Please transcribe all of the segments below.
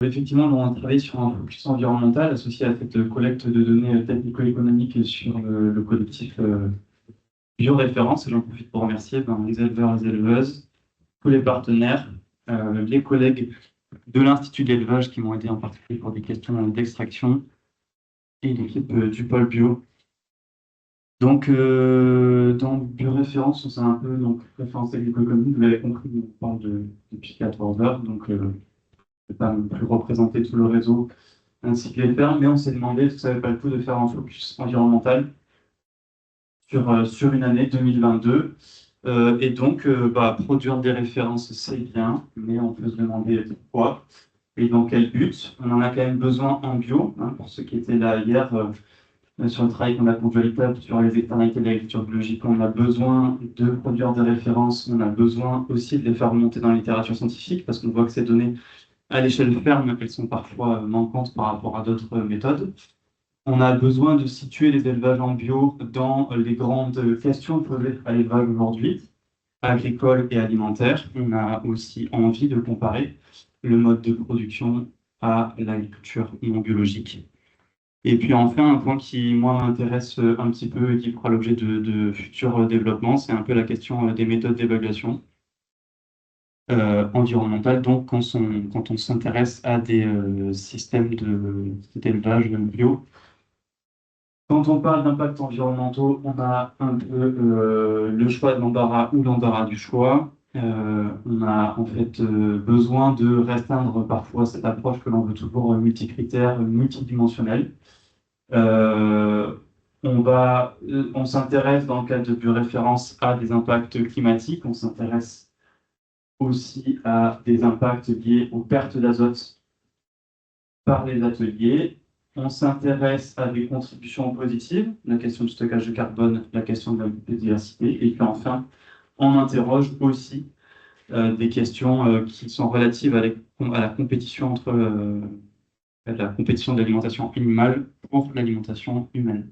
Effectivement, nous avons travaillé sur un focus environnemental associé à cette collecte de données technico-économiques sur le collectif Bioréférence. Et j'en profite pour remercier les éleveurs, les éleveuses, tous les partenaires, les collègues de l'Institut de l'élevage qui m'ont aidé en particulier pour des questions d'extraction et l'équipe du pôle bio. Donc, dans Bioréférence, on s'est un peu référence technico-économique. Vous l'avez compris, on parle depuis 14 heures, donc je ne vais pas non plus représenter tout le réseau ainsi que les fermes, mais on s'est demandé si ça n'avait pas le coup de faire un focus environnemental sur une année 2022. Et donc, produire des références, c'est bien, mais on peut se demander pourquoi et dans quel but. On en a quand même besoin en bio, hein, pour ceux qui étaient là hier, sur le travail qu'on a conduit à l'étape sur les externalités de l'agriculture biologique. On a besoin de produire des références, on a besoin aussi de les faire remonter dans la littérature scientifique, parce qu'on voit que ces données, à l'échelle ferme, elles sont parfois manquantes par rapport à d'autres méthodes. On a besoin de situer les élevages en bio dans les grandes questions posées à l'élevage aujourd'hui, agricole et alimentaire. On a aussi envie de comparer le mode de production à l'agriculture non biologique. Et puis enfin, un point qui, moi, m'intéresse un petit peu et qui fera l'objet de futurs développements, c'est un peu la question des méthodes d'évaluation environnementale. Donc, quand on s'intéresse à des systèmes d'élevage bio, quand on parle d'impacts environnementaux, on a un peu le choix de l'embarras ou l'embarras du choix. On a en fait besoin de restreindre parfois cette approche que l'on veut toujours multicritère, multidimensionnelle. Euh, on s'intéresse dans le cadre de bioréférence à des impacts climatiques, on s'intéresse aussi à des impacts liés aux pertes d'azote par les ateliers. On s'intéresse à des contributions positives, la question du stockage de carbone, la question de la biodiversité, et puis enfin, on interroge aussi des questions qui sont relatives à la compétition la compétition de l'alimentation animale pour l'alimentation humaine.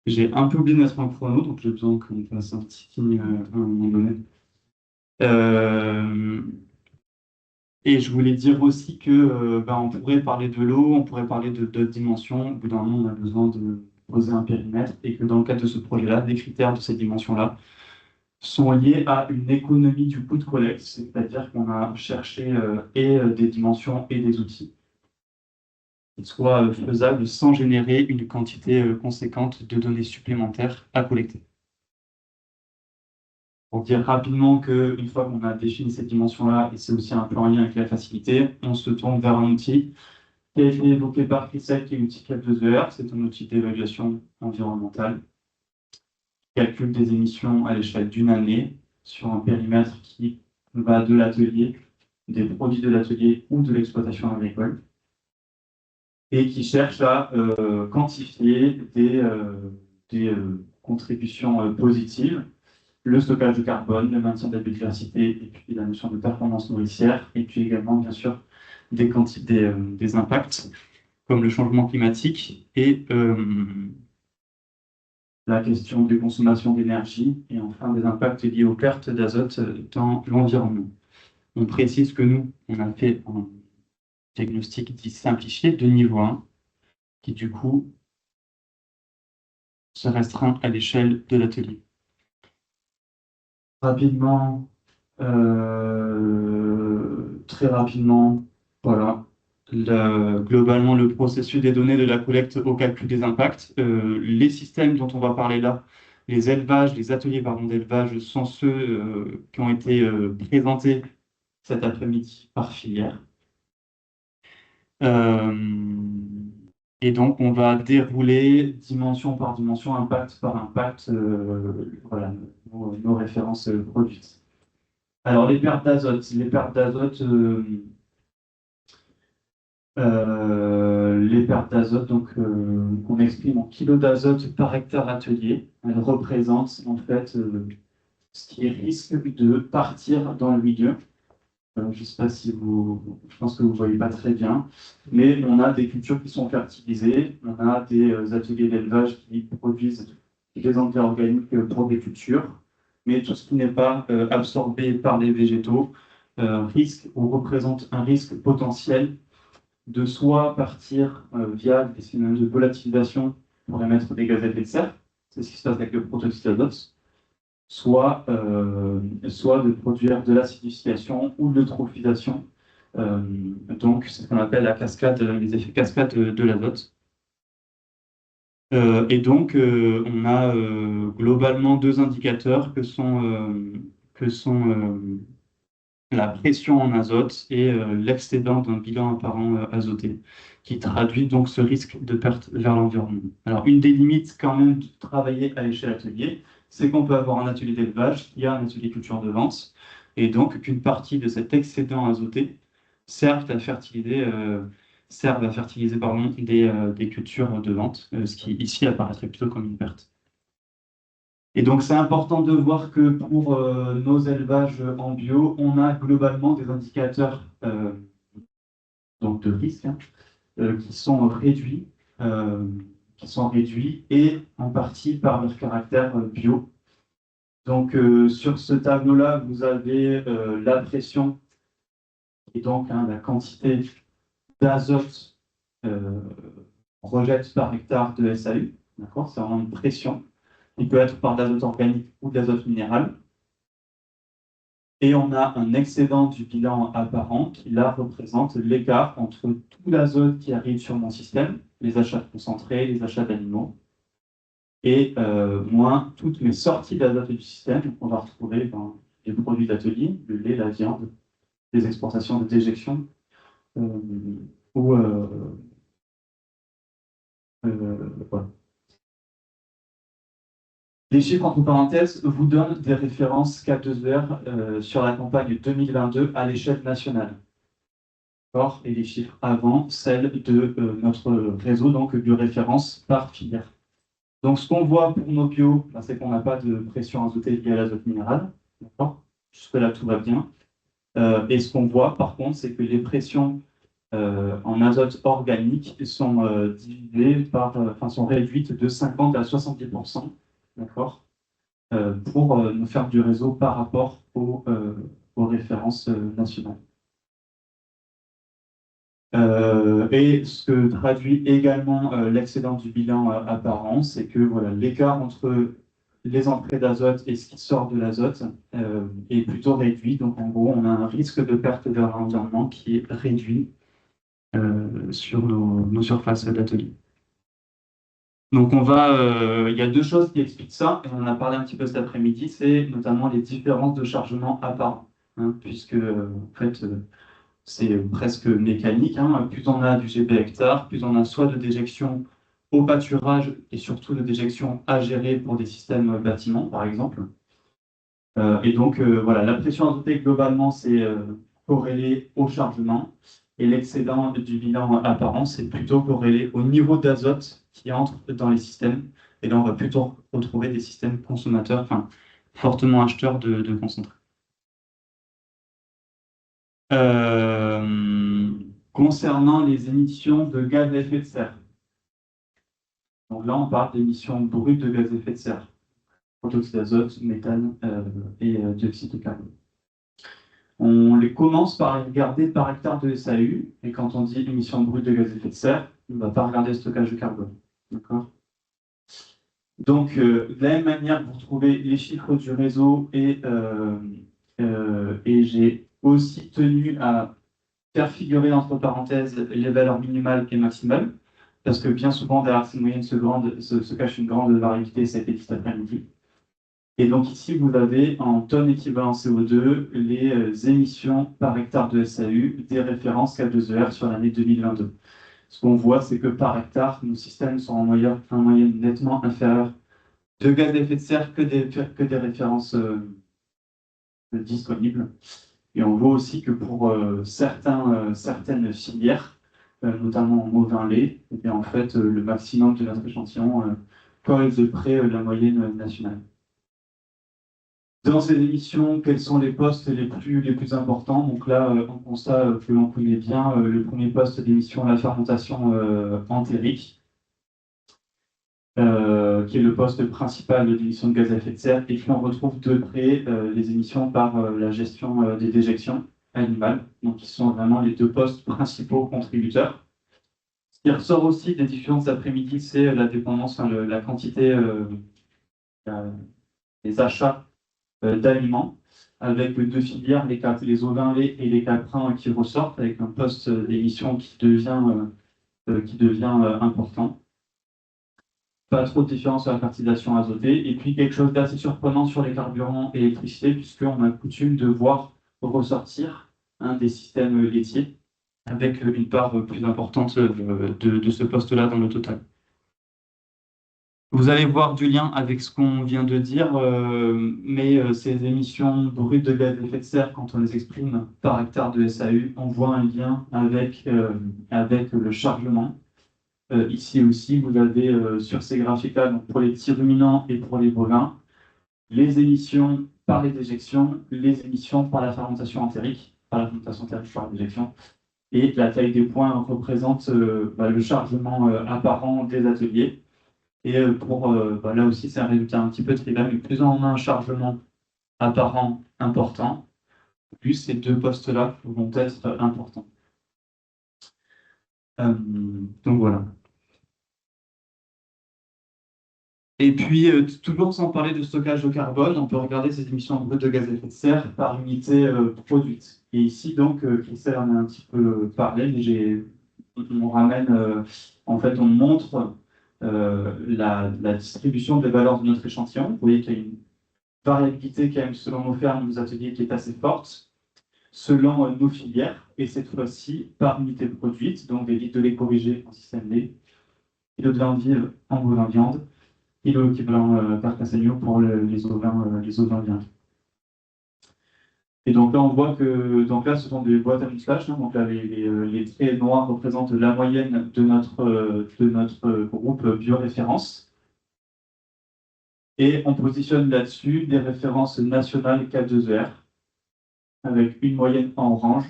J'ai un peu oublié de mettre un chrono, donc j'ai besoin qu'on fasse un petit signe à un moment donné. Et je voulais dire aussi que on pourrait parler de l'eau, on pourrait parler de d'autres dimensions. Au bout d'un moment, on a besoin de poser un périmètre et que dans le cadre de ce projet-là, des critères de ces dimensions-là sont liés à une économie du coût de collecte, c'est-à-dire qu'on a cherché des dimensions et des outils qui soient faisables sans générer une quantité conséquente de données supplémentaires à collecter. Pour dire rapidement qu'une fois qu'on a défini cette dimension-là, et c'est aussi un peu en lien avec la facilité, on se tourne vers un outil qui a été évoqué par Christelle, qui est l'outil CAP2ER. C'est un outil d'évaluation environnementale qui calcule des émissions à l'échelle d'une année sur un périmètre qui va de l'atelier, des produits de l'atelier ou de l'exploitation agricole, et qui cherche à quantifier des contributions positives, le stockage de carbone, le maintien de la biodiversité, et puis la notion de performance nourricière, et puis également, bien sûr, des impacts comme le changement climatique et la question des consommations d'énergie, et enfin des impacts liés aux pertes d'azote dans l'environnement. On précise que nous, on a fait un diagnostic dit simplifié de niveau 1, qui du coup se restreint à l'échelle de l'atelier. Rapidement, très rapidement, voilà. Globalement, le processus des données de la collecte au calcul des impacts. Les systèmes dont on va parler là, les ateliers d'élevage sont ceux qui ont été présentés cet après-midi par filière. Et donc, on va dérouler dimension par dimension, impact par impact, voilà, nos références produites. Alors, les pertes d'azote. Donc, qu'on exprime en kilos d'azote par hectare atelier, elles représentent en fait ce qui risque de partir dans le milieu. Je ne sais pas si je pense que vous ne voyez pas très bien, mais on a des cultures qui sont fertilisées, on a des ateliers d'élevage qui produisent des engrais organiques pour des cultures, mais tout ce qui n'est pas absorbé par les végétaux risque ou représente un risque potentiel de soit partir via des phénomènes de volatilisation pour émettre des gaz à effet de serre, c'est ce qui se passe avec le protoxyde d'azote, soit de produire de l'acidification ou de l'eutrophisation. Donc, c'est ce qu'on appelle la cascade, les effets cascade de l'azote. Et donc, on a globalement deux indicateurs que sont la pression en azote et l'excédent d'un bilan apparent azoté, qui traduit donc ce risque de perte vers l'environnement. Alors, une des limites quand même de travailler à l'échelle atelier, c'est qu'on peut avoir un atelier d'élevage, il y a un atelier culture de vente, et donc qu'une partie de cet excédent azoté serve à fertiliser des cultures de vente, ce qui ici apparaîtrait plutôt comme une perte. Et donc, c'est important de voir que pour nos élevages en bio, on a globalement des indicateurs donc de risque qui sont réduits, et en partie par leur caractère bio. Donc, sur ce tableau-là, vous avez la pression et donc la quantité d'azote rejette par hectare de SAU. D'accord, c'est vraiment une pression. Il peut être par d'azote organique ou d'azote minéral. Et on a un excédent du bilan apparent qui, là, représente l'écart entre tout l'azote qui arrive sur mon système, les achats concentrés, les achats d'animaux, et moins toutes mes sorties d'azote du système. On va retrouver dans les produits d'atelier, le lait, la viande, les exportations de déjection, ou voilà. Les chiffres entre parenthèses vous donnent des références K2ER sur la campagne 2022 à l'échelle nationale. Et les chiffres avant, celles de notre réseau donc, de référence par filière. Donc ce qu'on voit pour nos bio, c'est qu'on n'a pas de pression azotée liée à l'azote minéral. Jusque-là, tout va bien. Et ce qu'on voit par contre, c'est que les pressions en azote organique sont divisées sont réduites de 50 à 70%. D'accord, pour nous faire du réseau par rapport aux références nationales. Et ce que traduit également l'excédent du bilan apparent, c'est que voilà, l'écart entre les entrées d'azote et ce qui sort de l'azote est plutôt réduit. Donc en gros, on a un risque de perte vers l'environnement qui est réduit sur nos surfaces d'atelier. Donc il y a deux choses qui expliquent ça, et on en a parlé un petit peu cet après-midi, c'est notamment les différences de chargement apparent, puisque en fait c'est presque mécanique, plus on a du GB hectare, plus on a soit de déjection au pâturage et surtout de déjection à gérer pour des systèmes bâtiments par exemple. Et donc voilà, la pression azotée globalement c'est corrélé au chargement. Et l'excédent du bilan apparent, c'est plutôt corrélé au niveau d'azote qui entre dans les systèmes. Et là, on va plutôt retrouver des systèmes consommateurs, enfin, fortement acheteurs de concentrés. Concernant les émissions de gaz à effet de serre. Donc là, on parle d'émissions brutes de gaz à effet de serre. Protoxyde d'azote, méthane et dioxyde de carbone. On les commence par les regarder par hectare de SAU, et quand on dit émissions brutes de gaz à effet de serre, on ne va pas regarder le stockage de carbone. D'accord ? Donc, de la même manière, vous retrouvez les chiffres du réseau, et j'ai aussi tenu à faire figurer entre parenthèses les valeurs minimales et maximales, parce que bien souvent, derrière ces moyennes se cache une grande variabilité, ça a été dit cet après-midi. Et donc ici, vous avez en tonnes équivalent CO2 les émissions par hectare de SAU des références K2ER sur l'année 2022. Ce qu'on voit, c'est que par hectare, nos systèmes sont en moyenne nettement inférieurs de gaz à effet de serre que des références disponibles. Et on voit aussi que pour certaines filières, notamment en bovin-lait, en fait, le maximum de notre échantillon colle de près la moyenne nationale. Dans ces émissions, quels sont les postes les plus importants? Donc là, on constate que l'on connaît bien le premier poste d'émission, la fermentation entérique, qui est le poste principal d'émission de gaz à effet de serre, et puis on retrouve de près les émissions par la gestion des déjections, animal, donc qui sont vraiment les deux postes principaux contributeurs. Ce qui ressort aussi des différences d'après-midi, c'est la dépendance, enfin, la quantité, des achats d'aliments, avec deux filières, les ovins laits et les caprins qui ressortent, avec un poste d'émission qui devient important. Pas trop de différence sur la fertilisation azotée. Et puis quelque chose d'assez surprenant sur les carburants et l'électricité, puisqu'on a coutume de voir ressortir des systèmes laitiers avec une part plus importante de ce poste-là dans le total. Vous allez voir du lien avec ce qu'on vient de dire, mais ces émissions brutes de gaz à effet de serre, quand on les exprime par hectare de SAU, on voit un lien avec le chargement. Ici aussi, vous avez sur ces graphiques-là, donc pour les petits ruminants et pour les bovins, les émissions par les déjections, les émissions par la fermentation entérique, par la déjection, et la taille des points représente le chargement apparent des ateliers. Et là aussi, c'est un résultat un petit peu trivial, mais plus on a un chargement apparent important, plus ces deux postes-là vont être importants. Donc voilà. Et puis, toujours sans parler de stockage de carbone, on peut regarder ces émissions brutes de gaz à effet de serre par unité produite. Et ici, donc, Christelle en a un petit peu parlé, mais on ramène, en fait, on montre la distribution des valeurs de notre échantillon. Vous voyez qu'il y a une variabilité quand même selon nos fermes, nos ateliers qui est assez forte, selon nos filières, et cette fois-ci par unité produite, donc des litres de lait corrigé en système lait, kilos de viande vive en bovin viande, kilo équivalent carcasse agneau pour les ovins viande. Et donc là, on voit que ce sont des boîtes à moustaches. Donc là, les traits noirs représentent la moyenne de notre groupe bioréférence. Et on positionne là-dessus des références nationales K2ER, avec une moyenne en orange.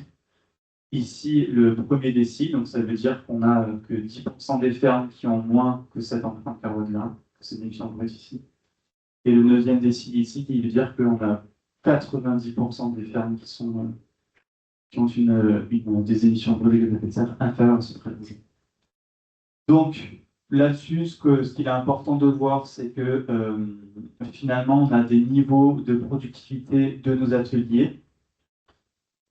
Ici, le premier décile, donc ça veut dire qu'on a que 10% des fermes qui ont moins que cette empreinte carbone-là, c'est une émission brute ici. Et le 9e décile ici, qui veut dire qu'on a 90% des fermes qui ont des émissions brûlées de effet de serre inférieures à ce prélevé. Donc, là-dessus, ce qu'il est important de voir, c'est que finalement, on a des niveaux de productivité de nos ateliers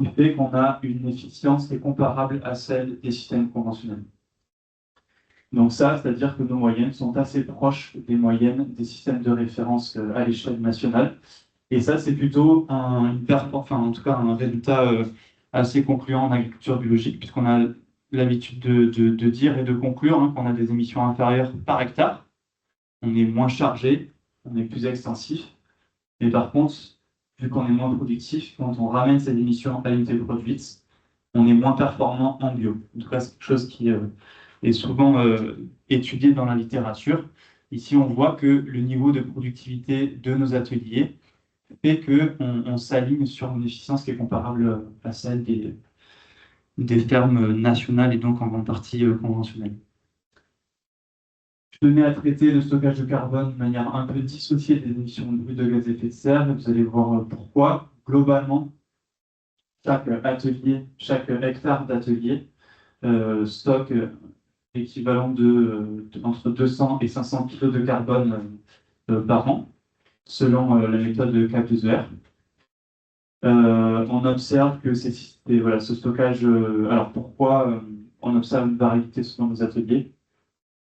qui fait qu'on a une efficience qui est comparable à celle des systèmes conventionnels. Donc ça, c'est-à-dire que nos moyennes sont assez proches des moyennes des systèmes de référence à l'échelle nationale. Et ça, c'est plutôt un résultat assez concluant en agriculture biologique, puisqu'on a l'habitude de dire et de conclure qu'on a des émissions inférieures par hectare. On est moins chargé, on est plus extensif. Mais par contre, vu qu'on est moins productif, quand on ramène ces émissions à l'unité produite, on est moins performant en bio. En tout cas, c'est quelque chose qui est souvent étudié dans la littérature. Ici, on voit que le niveau de productivité de nos ateliers fait qu'on s'aligne sur une efficience qui est comparable à celle des fermes nationales et donc en grande partie conventionnelles. Je tenais à traiter le stockage de carbone de manière un peu dissociée des émissions brutes de gaz à effet de serre. Vous allez voir pourquoi. Globalement, chaque hectare d'atelier stocke l'équivalent entre 200 et 500 kg de carbone par an, selon la méthode de K2ER. On observe que ce stockage. Alors pourquoi on observe une variabilité selon nos ateliers?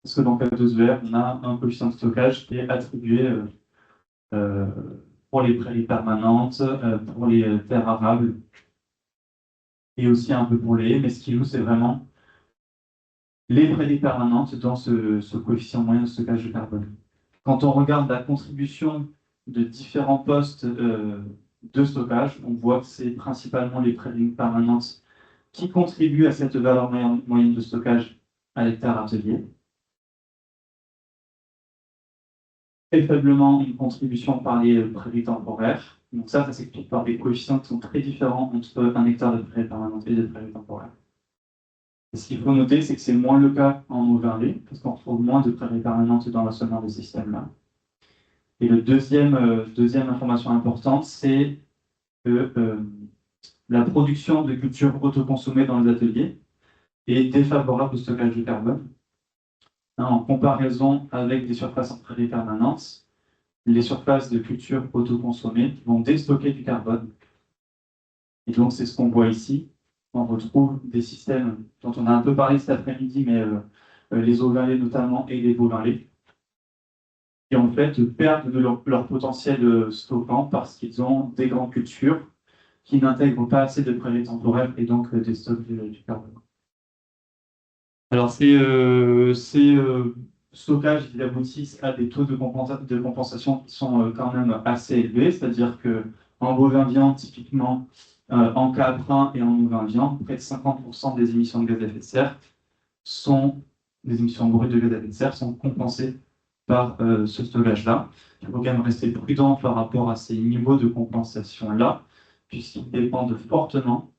Parce que dans K2ER, on a un coefficient de stockage qui est attribué pour les prairies permanentes, pour les terres arables et aussi un peu pour les haies. Mais ce qui joue, c'est vraiment les prairies permanentes dans ce coefficient moyen de stockage de carbone. Quand on regarde la contribution de différents postes de stockage, on voit que c'est principalement les prairies permanentes qui contribuent à cette valeur moyenne de stockage à l'hectare atelier. Très faiblement une contribution par les prairies temporaires. Donc ça s'explique par des coefficients qui sont très différents entre un hectare de prairies permanentes et de prairies temporaires. Et ce qu'il faut noter, c'est que c'est moins le cas en Auvergne, parce qu'on retrouve moins de prairies permanentes dans l'assolement de ces systèmes-là. Et le deuxième information importante, c'est que La production de cultures autoconsommées dans les ateliers est défavorable au stockage du carbone. En comparaison avec des surfaces en prairie permanente, les surfaces de culture autoconsommées vont déstocker du carbone. Et donc, c'est ce qu'on voit ici. On retrouve des systèmes dont on a un peu parlé cet après-midi, mais les ovins laits notamment et les bovins laits, qui en fait perdent de leur potentiel stockant parce qu'ils ont des grandes cultures qui n'intègrent pas assez de prairies temporaires et donc déstockent du carbone. Alors, ces stockages ils aboutissent à des taux de compensation qui sont quand même assez élevés, c'est-à-dire qu'en bovin viande, typiquement, en caprin et en ovin viande, près de 50% des émissions de gaz à effet de serre des émissions brutes de gaz à effet de serre sont compensées par ce stockage-là. Il faut quand même rester prudent par rapport à ces niveaux de compensation-là, puisqu'ils dépendent fortement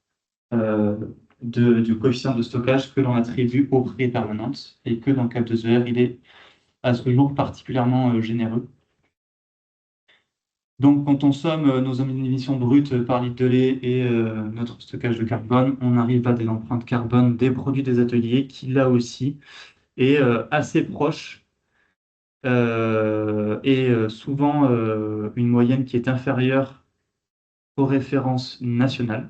du coefficient de stockage que l'on attribue aux prairies permanentes et que dans le cas de 2ER, il est à ce jour particulièrement généreux. Donc, quand on somme nos émissions brutes par litre de lait et notre stockage de carbone, on arrive à des empreintes carbone des produits des ateliers qui, là aussi, est assez proche et souvent une moyenne qui est inférieure aux références nationales.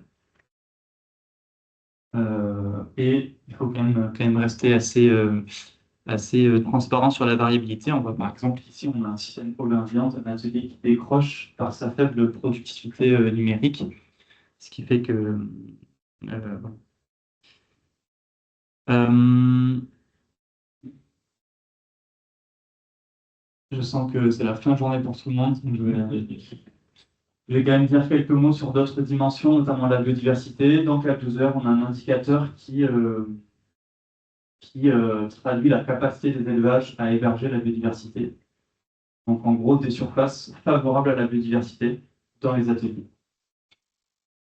Et il faut quand même rester assez transparent sur la variabilité. On voit par exemple ici, on a un système ovin-viande, un atelier qui décroche par sa faible productivité numérique, ce qui fait que voilà. Je sens que c'est la fin de journée pour tout le monde. Donc je vais quand même dire quelques mots sur d'autres dimensions, notamment la biodiversité. Dans Cap 12 on a un indicateur qui traduit la capacité des élevages à héberger la biodiversité. Donc, en gros, des surfaces favorables à la biodiversité dans les ateliers.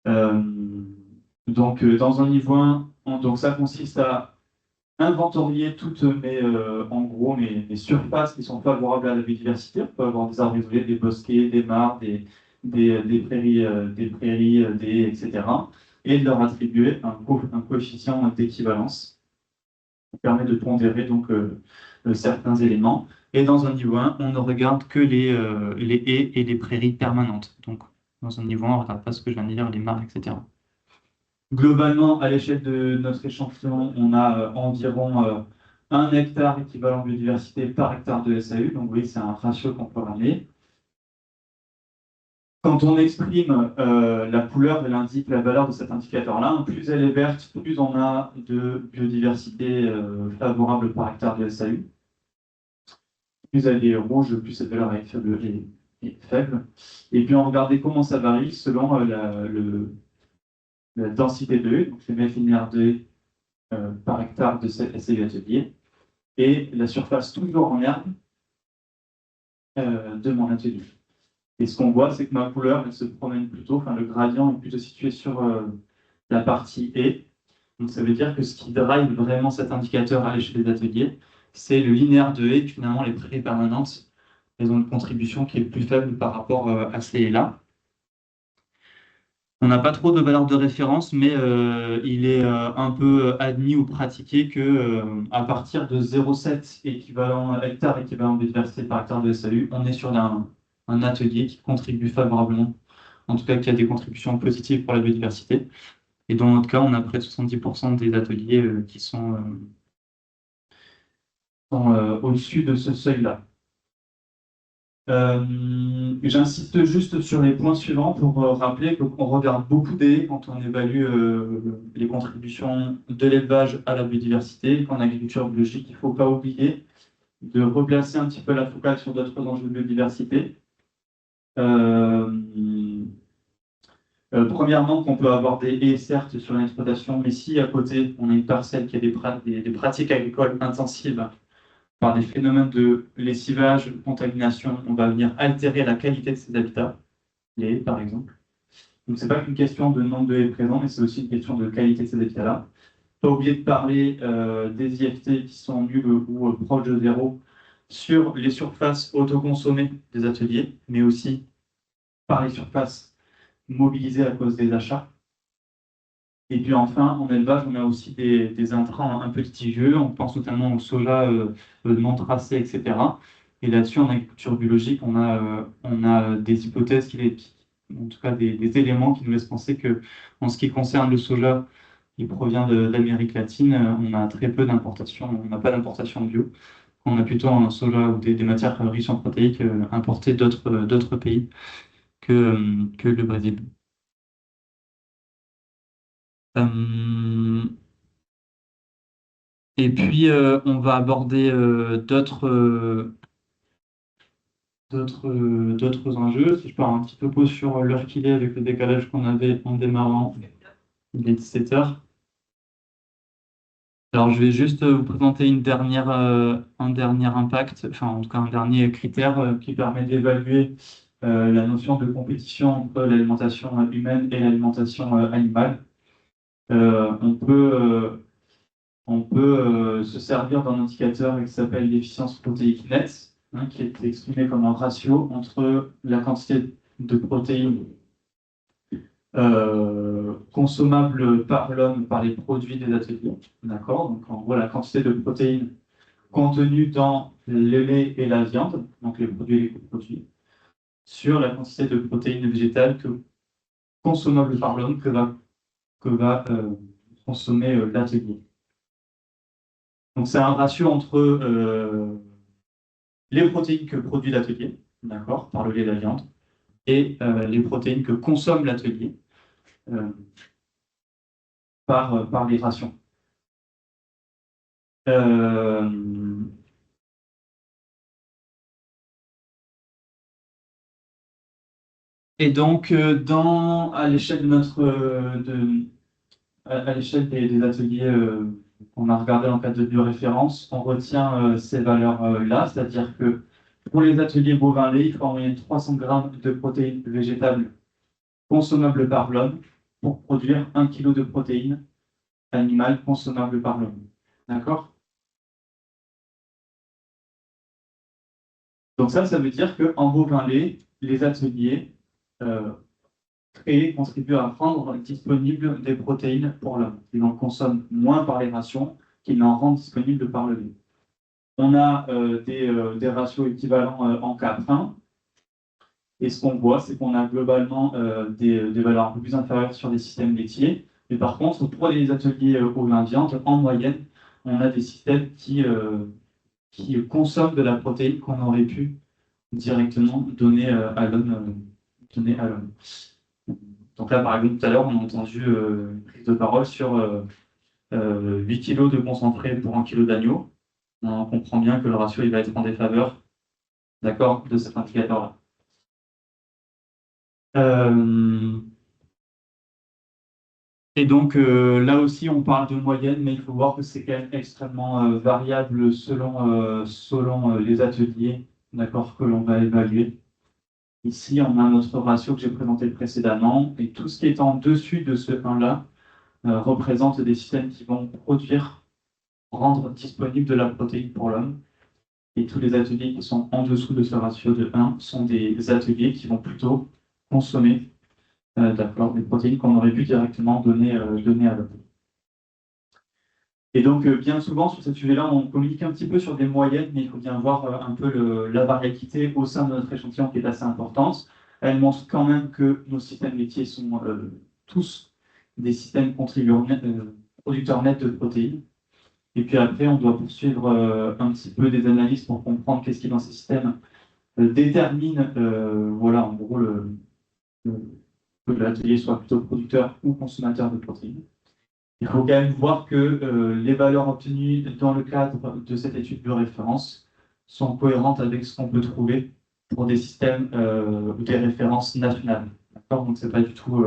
Dans un niveau 1, donc ça consiste à inventorier toutes mes surfaces qui sont favorables à la biodiversité. On peut avoir des arbres isolés, des bosquets, des mares, des prairies, etc. Et de leur attribuer un coefficient d'équivalence qui permet de pondérer certains éléments. Et dans un niveau 1, on ne regarde que les haies et les prairies permanentes. Donc, dans un niveau 1, on ne regarde pas ce que je viens de dire, les mares, etc. Globalement, à l'échelle de notre échantillon, on a environ 1 hectare équivalent biodiversité par hectare de SAU. Donc, oui, c'est un ratio qu'on peut ramener. Quand on exprime la couleur, elle indique la valeur de cet indicateur-là. Plus elle est verte, plus on a de biodiversité favorable par hectare de SAU. Plus elle est rouge, plus cette valeur est faible. Et puis on regardait comment ça varie selon la densité de haies, donc les mètres linéaires de haies par hectare de SAU atelier, et la surface toujours en herbe de mon atelier. Et ce qu'on voit, c'est que ma couleur, elle se promène plutôt, enfin le gradient est plutôt situé sur la partie haies. Donc ça veut dire que ce qui drive vraiment cet indicateur à l'échelle des ateliers, c'est le linéaire de haies, finalement les prairies permanentes, elles ont une contribution qui est plus faible par rapport à ces haies-là. On n'a pas trop de valeur de référence, mais il est un peu admis ou pratiqué que à partir de 0,7 hectare équivalent biodiversité par hectare de SAU, on est sur un atelier qui contribue favorablement, en tout cas qui a des contributions positives pour la biodiversité. Et dans notre cas, on a près de 70% des ateliers qui sont au-dessus de ce seuil-là. J'insiste juste sur les points suivants pour rappeler qu'on regarde beaucoup des quand on évalue les contributions de l'élevage à la biodiversité. En agriculture biologique, il ne faut pas oublier de replacer un petit peu la focale sur d'autres enjeux de biodiversité. Premièrement, qu'on peut avoir des haies, certes, sur l'exploitation, mais si à côté, on a une parcelle qui a des pratiques agricoles intensives, par des phénomènes de lessivage, de contamination, on va venir altérer la qualité de ces habitats, les haies par exemple. Donc ce n'est pas qu'une question de nombre de haies présents, mais c'est aussi une question de qualité de ces habitats-là. Pas oublier de parler des IFT qui sont nuls ou proches de zéro sur les surfaces autoconsommées des ateliers, mais aussi par les surfaces mobilisées à cause des achats. Et puis enfin, en élevage, on a aussi des intrants un peu litigieux. On pense notamment au soja non tracé, etc. Et là-dessus, en agriculture biologique, on a des hypothèses, en tout cas des éléments qui nous laissent penser que, en ce qui concerne le soja qui provient d'Amérique latine, on a très peu d'importation, on n'a pas d'importation bio. On a plutôt un soja ou des matières riches en protéines importées d'autres pays que le Brésil. Euh, Et puis, on va aborder d'autres enjeux. Si je pars un petit peu pause sur l'heure qu'il est avec le décalage qu'on avait en démarrant, il est 17 heures. Alors, je vais juste vous présenter un dernier impact, enfin, en tout cas, un dernier critère qui permet d'évaluer la notion de compétition entre l'alimentation humaine et l'alimentation animale. On peut se servir d'un indicateur qui s'appelle l'efficience protéique nette, hein, qui est exprimé comme un ratio entre la quantité de protéines consommables par l'homme par les produits des ateliers. D'accord? Donc en gros, la quantité de protéines contenues dans le lait et la viande, donc les produits et les coproduits, sur la quantité de protéines végétales consommables par l'homme que va consommer l'atelier. Donc c'est un ratio entre les protéines que produit l'atelier, d'accord, par le lait et la viande, et les protéines que consomme l'atelier euh, par les rations. Euh, et donc, à l'échelle de à l'échelle des ateliers qu'on a regardé en cadre de bioréférence, on retient ces valeurs-là, c'est-à-dire que pour les ateliers bovins-lait, il faut en moyenne 300 grammes de protéines végétables consommables par l'homme pour produire 1 kg de protéines animales consommables par l'homme. D'accord? Donc ça veut dire qu'en bovin-lait, les ateliers euh, créés contribuent à rendre disponibles des protéines pour l'homme. Ils en consomment moins par les rations qu'ils n'en rendent disponibles par le lait. On a des ratios équivalents en 4:1. Et ce qu'on voit, c'est qu'on a globalement des valeurs un peu plus inférieures sur des systèmes laitiers. Mais par contre, pour les ateliers ovins-viande, en moyenne, on a des systèmes qui consomment de la protéine qu'on aurait pu directement donner à l'homme. Donner à l'homme. Donc là, par exemple, tout à l'heure, on a entendu une prise de parole sur 8 kg de concentré pour 1 kg d'agneau. On comprend bien que le ratio il va être en défaveur, d'accord, de cet indicateur-là. Euh, et donc là aussi, on parle de moyenne, mais il faut voir que c'est quand même extrêmement variable selon les ateliers, d'accord, que l'on va évaluer. Ici, on a notre ratio que j'ai présenté précédemment, et tout ce qui est en dessus de ce 1-là représente des systèmes qui vont rendre disponible de la protéine pour l'homme. Et tous les ateliers qui sont en dessous de ce ratio de 1 sont des ateliers qui vont plutôt consommer d'accord, des protéines qu'on aurait pu directement donner à l'homme. Et donc, bien souvent, sur ce sujet-là, on communique un petit peu sur des moyennes, mais il faut bien voir un peu la variabilité au sein de notre échantillon qui est assez importante. Elle montre quand même que nos systèmes laitiers sont tous des systèmes producteurs nets de protéines. Et puis après, on doit poursuivre un petit peu des analyses pour comprendre qu'est-ce qui, dans ces systèmes, détermine, voilà, en gros, que l'atelier soit plutôt producteur ou consommateur de protéines. Il faut quand même voir que les valeurs obtenues dans le cadre de cette étude de référence sont cohérentes avec ce qu'on peut trouver pour des systèmes ou des références nationales. D'accord? Donc, c'est pas du tout.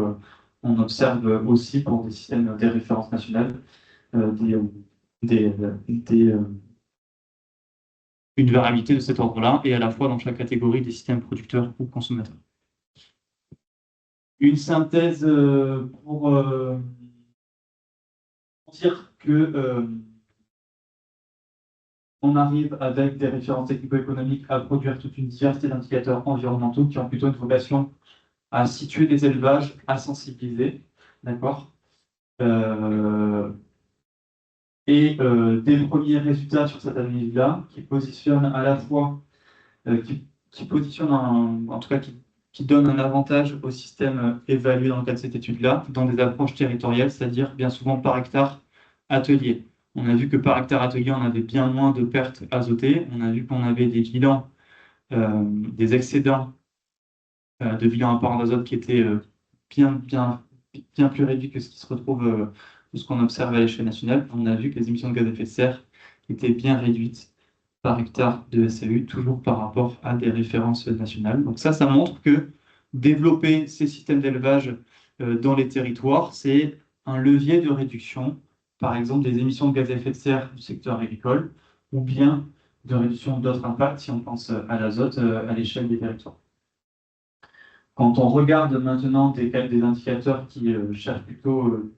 On observe aussi pour des systèmes, des références nationales, des, des, des, une variabilité de cet ordre-là, et à la fois dans chaque catégorie des systèmes producteurs ou consommateurs. Une synthèse pour dire que on arrive avec des références technico-économiques à produire toute une diversité d'indicateurs environnementaux qui ont plutôt une vocation à situer des élevages, à sensibiliser, d'accord? Des premiers résultats sur cette analyse-là qui positionnent à la fois, qui positionnent en tout cas qui donnent un avantage au système évalué dans le cadre de cette étude-là, dans des approches territoriales, c'est-à-dire bien souvent par hectare atelier. On a vu que par hectare atelier, on avait bien moins de pertes azotées. On a vu qu'on avait des bilans, des excédents de bilan apport d'azote qui étaient bien, bien plus réduits que ce qui se retrouve, de ce qu'on observe à l'échelle nationale. On a vu que les émissions de gaz à effet de serre étaient bien réduites par hectare de SAU, toujours par rapport à des références nationales. Donc ça montre que développer ces systèmes d'élevage dans les territoires, c'est un levier de réduction, par exemple des émissions de gaz à effet de serre du secteur agricole, ou bien de réduction d'autres impacts, si on pense à l'azote à l'échelle des territoires. Quand on regarde maintenant des indicateurs qui cherchent plutôt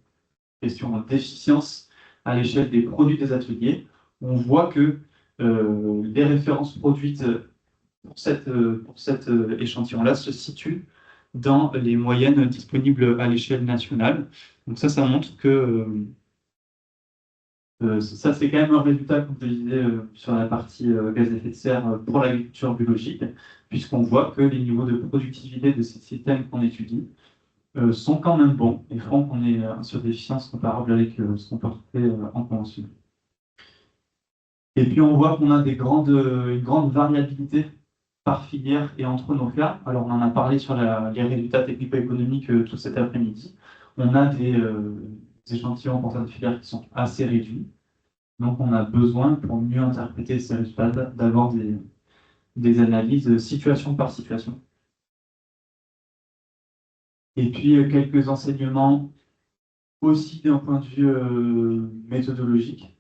question d'efficience à l'échelle des produits des ateliers, on voit que les références produites pour cet échantillon-là se situent dans les moyennes disponibles à l'échelle nationale. Donc ça montre que ça, c'est quand même un résultat, comme je le disais, sur la partie gaz à effet de serre pour l'agriculture biologique, puisqu'on voit que les niveaux de productivité de ces systèmes qu'on étudie sont quand même bons et font qu'on est sur des efficiences comparables avec ce qu'on peut retrouver en convention. Et puis on voit qu'on a une grande variabilité par filière et entre nos cas. Alors on en a parlé sur les résultats technico-économiques tout cet après-midi. On a des échantillons pour certaines filières qui sont assez réduits. Donc on a besoin, pour mieux interpréter ces résultats, d'avoir des analyses situation par situation. Et puis quelques enseignements aussi d'un point de vue méthodologique,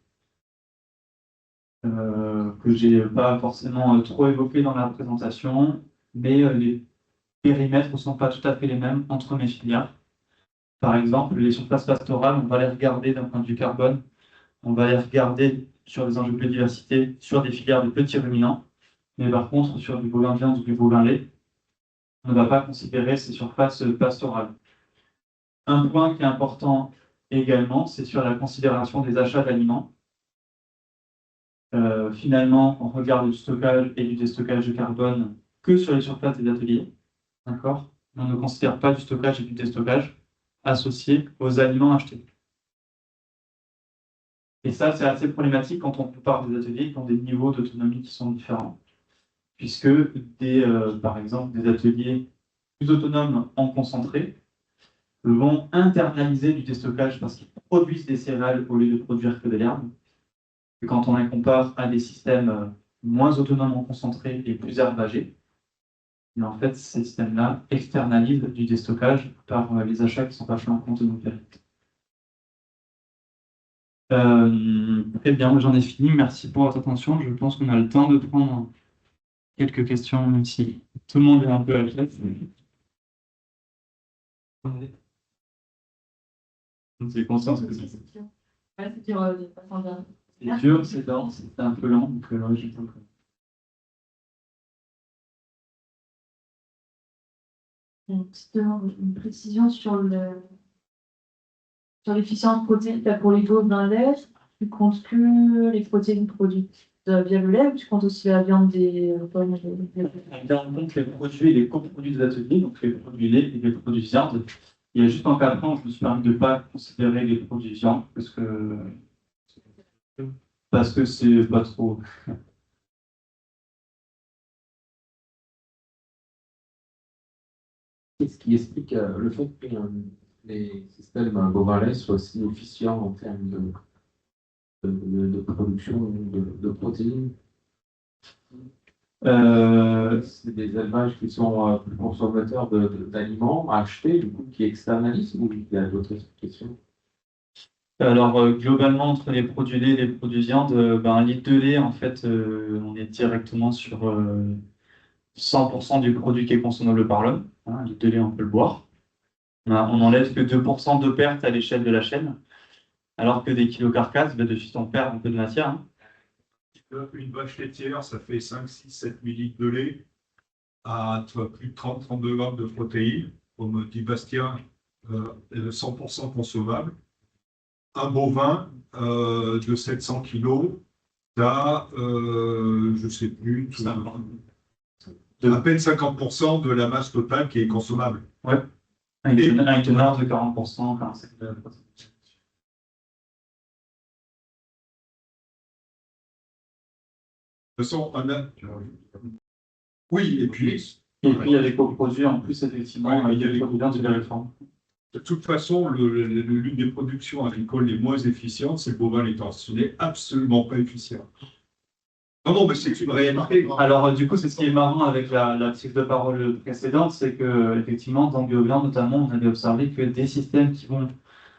que j'ai pas forcément trop évoqué dans la présentation, mais les périmètres ne sont pas tout à fait les mêmes entre mes filières. Par exemple, les surfaces pastorales, on va les regarder d'un point de vue carbone, on va les regarder sur les enjeux de biodiversité, sur des filières de petits ruminants, mais par contre, sur du bovin viande ou du bovin lait, on ne va pas considérer ces surfaces pastorales. Un point qui est important également, c'est sur la considération des achats d'aliments. Finalement, on regarde du stockage et du déstockage de carbone que sur les surfaces des ateliers. D'accord ? On ne considère pas du stockage et du déstockage associés aux aliments achetés. Et ça, c'est assez problématique quand on compare des ateliers qui ont des niveaux d'autonomie qui sont différents. Puisque, par exemple, des ateliers plus autonomes en concentré vont internaliser du déstockage parce qu'ils produisent des céréales au lieu de produire que de l'herbe. Et quand on les compare à des systèmes moins autonomes en concentré et plus herbagés, mais en fait, ces systèmes-là externalisent du déstockage par les achats qui sont pas faits en compte de nos pérites. Très bien, j'en ai fini. Merci pour votre attention. Je pense qu'on a le temps de prendre quelques questions, même si tout le monde est un peu à l'aise. C'est conscience que c'est dur. Ouais, c'est dur de pas s'endormir. C'est dur, c'est dense, c'est un peu lent, donc j'ai pas compris. Une précision sur l'efficience protéique pour les bovins lait. Tu comptes que les protéines produites via le lait ou tu comptes aussi la viande des pommes? On compte les produits et les coproduits des ateliers, donc les produits lait et les produits viande. Il y a juste en cadrant, je me suis permis de ne pas considérer les produits viande parce que c'est pas trop. Qu'est-ce qui explique le fait que les systèmes bovins soient aussi efficients en termes de production de protéines? C'est des élevages qui sont plus consommateurs d'aliments à acheter, du coup, qui externalisent, ou il y a d'autres explications? Alors, globalement, entre les produits laits et les produits viande, un litre de lait, en fait, on est directement sur 100% du produit qui est consommable par l'homme. Un litre de lait, on peut le boire. On n'enlève que 2% de perte à l'échelle de la chaîne, alors que des kilos carcasses, de suite, on perd un peu de matière. Hein. Une vache laitière, ça fait 5, 6, 7 millilitres de lait à plus de 30-32 grammes de protéines. Comme dit Bastien, 100% consommable. un bovin de 700 kilos, tu as, je ne sais plus, à peine 50% de la masse totale qui est consommable. Ouais, avec une teneur de 40%. Enfin, De toute façon, oui, et puis il y a des coproduits en plus, effectivement, ouais, il y a des coproduits de la réforme. de toute façon, l'une des productions agricoles les moins efficientes, c'est le bovin laitant. Ce n'est absolument pas efficient. Non, non, mais c'est une réalité. Alors, du coup, c'est ce qui est marrant avec la prise de parole précédente, c'est que, effectivement, dans BioViand, notamment, on avait observé que des systèmes qui vont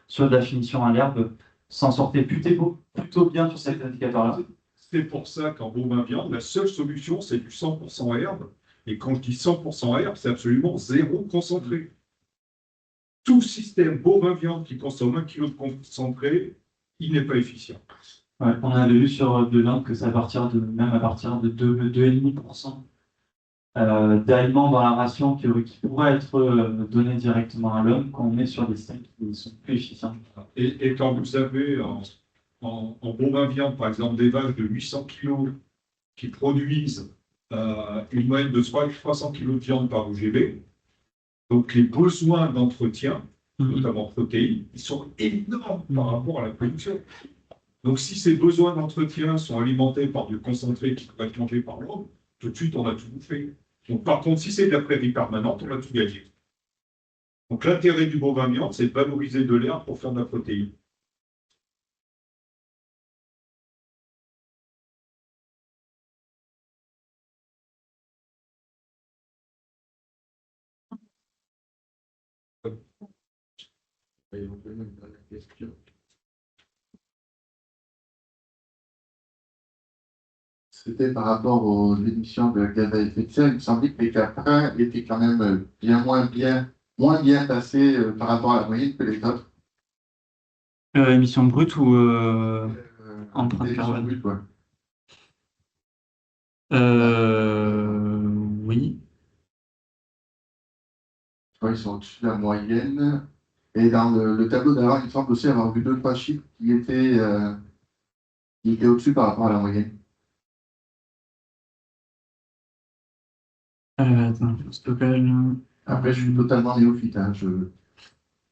sur de la finition à l'herbe s'en sortaient plutôt bien sur cet indicateur-là. C'est pour ça qu'en bovin viande, la seule solution, c'est du 100% herbe. Et quand je dis 100% herbe, c'est absolument zéro concentré. Tout système bovin viande qui consomme 1 kg de concentré, il n'est pas efficient. Ouais, on avait vu sur BioViand que c'est même à partir de 2,5% d'aliments dans la ration qui pourraient être donnés directement à l'homme quand on est sur des systèmes qui sont plus efficients. Et quand vous avez en bovin viande, par exemple, des vaches de 800 kg qui produisent une moyenne de 300 kg de viande par OGB, donc les besoins d'entretien, notamment protéines, ils sont énormes par rapport à la production. Donc si ces besoins d'entretien sont alimentés par du concentré qui peut être mangé par l'homme, tout de suite on a tout bouffé. Donc par contre, si c'est de la prairie permanente, on a tout gagné. Donc l'intérêt du bovin viande, c'est de valoriser de l'herbe pour faire de la protéine. C'était par rapport aux émissions de gaz à effet de serre. Il me semblait que les caprins étaient quand même moins bien passés par rapport à la moyenne que les autres. Émission brute ou empreinte Émissions carbone? brutes, ouais. Oui. Ouais, ils sont au-dessus de la moyenne. Et dans le tableau d'avant, il me semble aussi avoir vu deux, trois chiffres qui étaient au-dessus par rapport à la moyenne. Attends, stockage. Après, je suis totalement néophyte. Hein,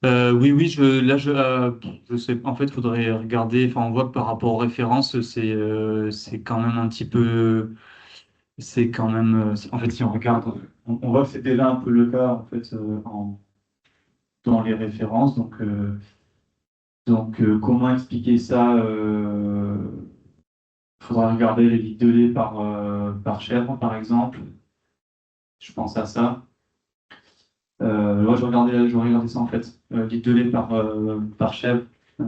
Oui, je sais. En fait, il faudrait regarder. Enfin, on voit que par rapport aux références, c'est quand même un petit peu. C'est quand même. En fait, si on regarde, on voit que c'était là un peu le cas en fait dans les références. Comment expliquer ça? Il faudra regarder les litres de lait par chèvre, par exemple. Je pense à ça. Ouais, je regardais ça en fait. Litres de lait par chèvre, euh,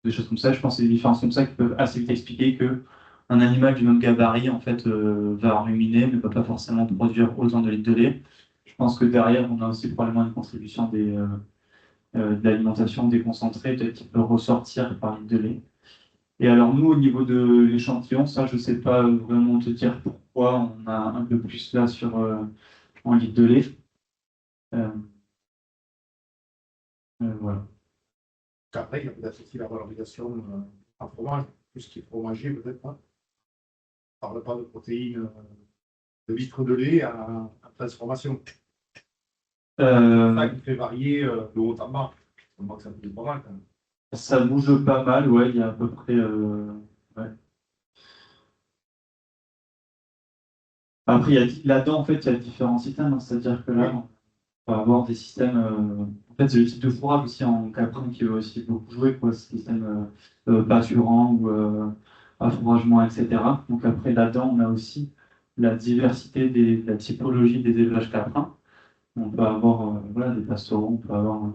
des choses comme ça. Je pense que c'est des différences comme ça qui peuvent assez vite expliquer que un animal du même gabarit en fait va ruminer, mais ne va pas forcément produire autant de litres de lait. Je pense que derrière, on a aussi probablement une contribution de l'alimentation déconcentrée, peut-être qui peut ressortir par litre de lait. Et alors nous, au niveau de l'échantillon, ça, je ne sais pas vraiment te dire pourquoi on a un peu plus là en litre de lait. Euh, voilà. Après, il y a peut-être aussi la valorisation en fromage, tout ce qui est fromager, peut-être pas. On ne parle pas de protéines, de litres de lait en transformation. C'est ça qui fait varier de haut en bas. On voit que ça bouge pas mal quand même. Ça bouge pas mal, ouais, il y a à peu près. Ouais. Après, là-dedans, en fait, il y a différents systèmes, hein, c'est-à-dire que là, on va avoir des systèmes. En fait, c'est le type de fourrage aussi en caprin qui va aussi beaucoup jouer, quoi, ce système pâturant ou affouragement, etc. Donc après, là-dedans, on a aussi la diversité de la typologie des élevages caprins. On peut avoir voilà, des pastoraux, on peut avoir.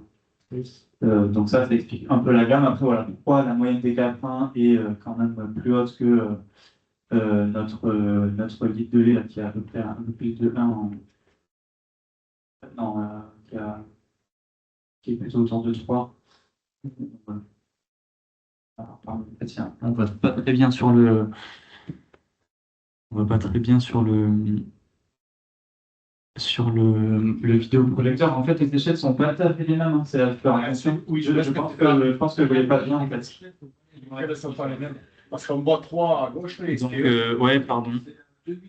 Donc ça explique un peu la gamme. Après, voilà, pourquoi la moyenne des caprins est quand même plus haute que notre litre de lait, là, qui a à peu près un peu plus de 1 non, qui est plutôt autour de 3. Voilà. Alors, pardon, en fait, tiens, on voit pas très bien sur le. On voit pas très bien sur le. sur le vidéoprojecteur. En fait, les échelles sont pas tout à fait les mêmes. Hein. C'est à faire attention. Oui, Je pense que vous voyez pas bien en fait. Elles ne sont pas les mêmes. Parce qu'on voit 3 à gauche, et Donc, ouais, pardon. il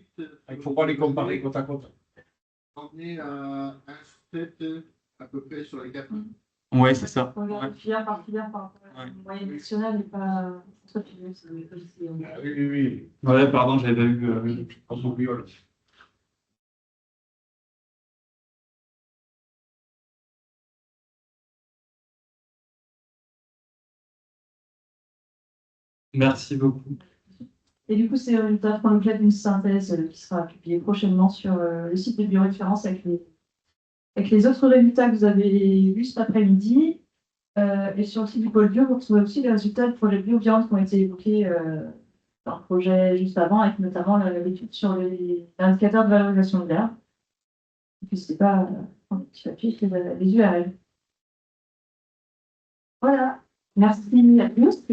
ne faut pas les comparer côte à côte. On est à 1,7 à peu près sur les 4. Ouais, c'est ça. On regarde Ouais. filière par filière par rapport à la moyenne nationale et pas entre filières. Ah, oui, oui, oui. Ouais, pardon, j'avais pas eu. On s'oublie, voilà. Merci beaucoup. Et du coup, ces résultats font l'objet d'une synthèse qui sera publiée prochainement sur le site de bioréférence avec les autres résultats que vous avez vus cet après-midi. Et sur le site du pôle bio, vous retrouvez aussi les résultats du projet bio-viande qui ont été évoqués dans le projet juste avant, avec notamment l'étude sur les indicateurs de valorisation de l'air. N'hésitez pas à prendre un petit papier avec les URL. Voilà. Merci à tous.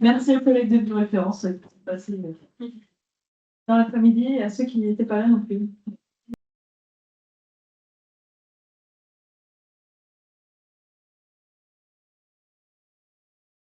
Merci aux collègues de bioréférence qui sont passés dans l'après-midi et à ceux qui n'étaient pas là non plus.